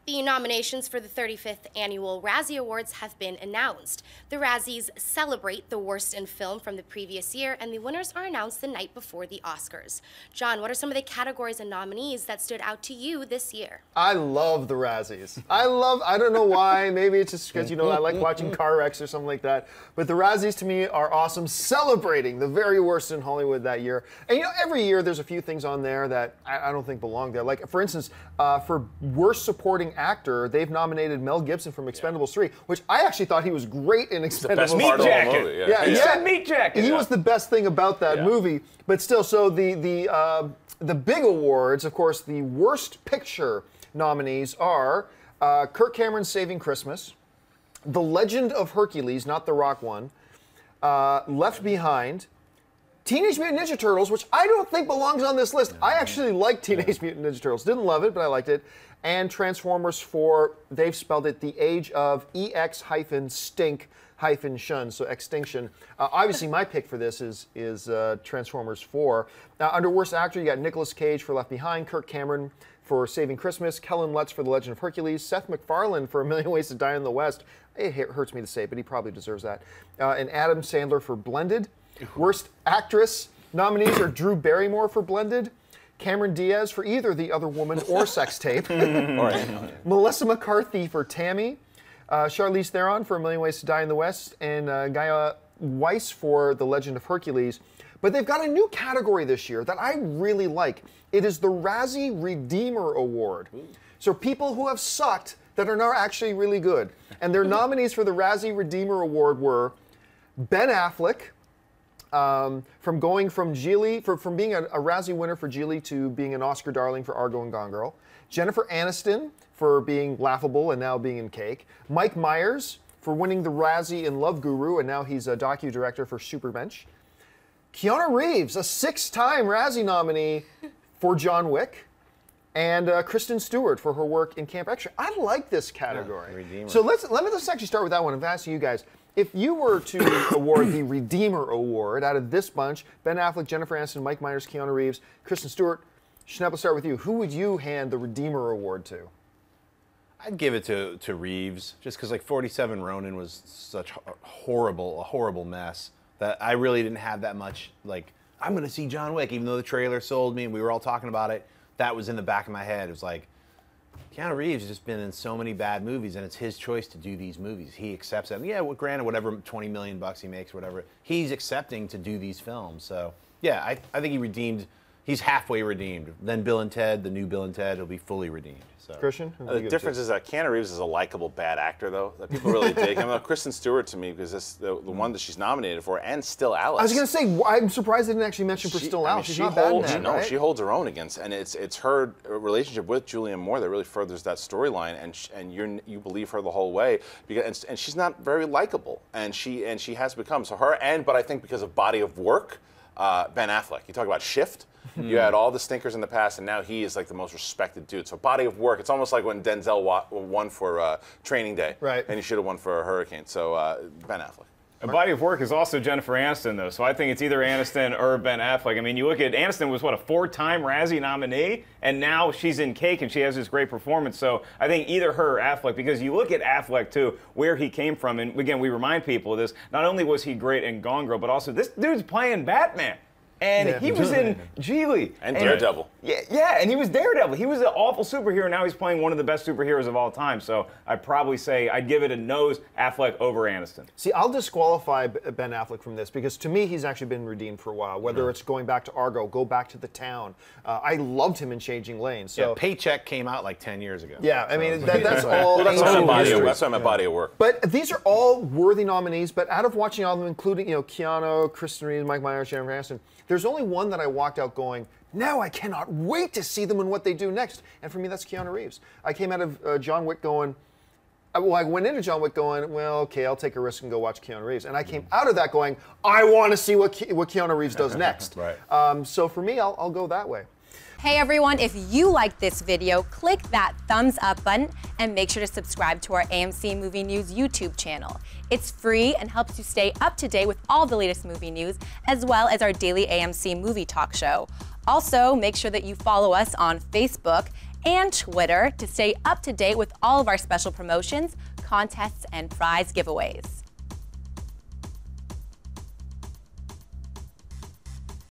The nominations for the 35th Annual Razzie Awards have been announced. The Razzies celebrate the worst in film from the previous year, and the winners are announced the night before the Oscars. John, what are some of the categories and nominees that stood out to you this year? I love the Razzies. I don't know why, maybe it's just because, I like watching car wrecks or something like that, but the Razzies to me are awesome, celebrating the very worst in Hollywood that year. And every year there's a few things on there that I don't think belong there. Like, for instance, for Worst Supporting Actor, they've nominated Mel Gibson from Expendables 3, which I actually thought he was great in Expendables 3. Meat Jacket. He said Meat Jacket. He was the best thing about that movie. But still, so the big awards, of course, the Worst Picture nominees are Kirk Cameron's Saving Christmas, The Legend of Hercules, not the Rock one, Left Behind, Teenage Mutant Ninja Turtles, which I don't think belongs on this list. I actually like Teenage Mutant Ninja Turtles. Didn't love it, but I liked it. And Transformers 4, they've spelled it the age of EX-stink-shun, so extinction. Obviously, my pick for this is Transformers 4. Under Worst Actor, you got Nicolas Cage for Left Behind, Kirk Cameron for Saving Christmas, Kellen Lutz for The Legend of Hercules, Seth MacFarlane for A Million Ways to Die in the West. It hurts me to say it, but he probably deserves that. And Adam Sandler for Blended. Worst Actress nominees are Drew Barrymore for Blended, Cameron Diaz for either The Other Woman or Sex Tape, Melissa McCarthy for Tammy, Charlize Theron for A Million Ways to Die in the West, and Gaia Weiss for The Legend of Hercules. But they've got a new category this year that I really like. It is the Razzie Redeemer Award. So people who have sucked that are now actually really good. And their nominees for the Razzie Redeemer Award were Ben Affleck, from being a Razzie winner for Geely to being an Oscar darling for Argo and Gone Girl. Jennifer Aniston for being laughable and now being in Cake. Mike Myers for winning the Razzie in Love Guru, and now he's a docu-director for Superbench. Keanu Reeves, a 6-time Razzie nominee for John Wick. And Kristen Stewart for her work in Camp Extra. I like this category. Yeah, so let's actually start with that one and ask you guys. If you were to award the Redeemer Award out of this bunch, Ben Affleck, Jennifer Aniston, Mike Myers, Keanu Reeves, Kristen Stewart, Schnepp, we'll start with you. Who would you hand the Redeemer Award to? I'd give it to Reeves, just because 47 Ronin was such a horrible mess that I really didn't have that much, I'm going to see John Wick, even though the trailer sold me and we were all talking about it. That was in the back of my head. It was like, Keanu Reeves has just been in so many bad movies, and it's his choice to do these movies. He accepts it. Yeah, well, granted, whatever $20 million he makes, whatever, he's accepting to do these films. So, yeah, I think he's halfway redeemed. Then Bill and Ted, the new Bill and Ted, will be fully redeemed. So. Christian? The difference is that Keanu Reeves is a likable bad actor, though, that people really dig him. Kristen Stewart, to me, because that's the one that she's nominated for, and Still Alice. I was going to say, I'm surprised they didn't actually mention for Still Alice. She's not bad in that, right? She holds her own against, and it's her relationship with Julianne Moore that really furthers that storyline, and you believe her the whole way, because and she's not very likable, and she has become but I think because of body of work, Ben Affleck. You talk about Shift. You had all the stinkers in the past, and now he is the most respected dude. So body of work. It's almost like when Denzel won for Training Day, right? And he should have won for Hurricane. So Ben Affleck. A body of work is also Jennifer Aniston, though. So I think it's either Aniston or Ben Affleck. I mean, you look at Aniston was, a 4-time Razzie nominee, and now she's in Cake, and she has this great performance. So I think either her or Affleck, because you look at Affleck, too, where he came from. And, again, we remind people of this. Not only was he great in Gone Girl, but also this dude's playing Batman. And he was in Geely. And Daredevil. Yeah, and he was Daredevil. He was an awful superhero. Now he's playing one of the best superheroes of all time. So I'd probably say I'd give it a nose Affleck over Aniston. See, I'll disqualify Ben Affleck from this because to me he's actually been redeemed for a while. Whether it's going back to Argo, go back to The Town. I loved him in Changing Lanes. So Paycheck came out 10 years ago. Yeah, I mean that's all. That's why my body of work. But these are all worthy nominees. But out of watching all of them, including Keanu, Kristen Reeves, Mike Myers, Jennifer Aniston, there's only one that I walked out going, now I cannot wait to see them and what they do next. And for me, that's Keanu Reeves. I came out of John Wick going, I went into John Wick going, well, okay, I'll take a risk and go watch Keanu Reeves. And I came out of that going, I want to see what Keanu Reeves does next. Right. So for me, I'll go that way. Hey everyone, if you like this video, click that thumbs up button and make sure to subscribe to our AMC Movie News YouTube channel. It's free and helps you stay up to date with all the latest movie news, as well as our daily AMC movie talk show. Also, make sure that you follow us on Facebook and Twitter to stay up to date with all of our special promotions, contests, and prize giveaways.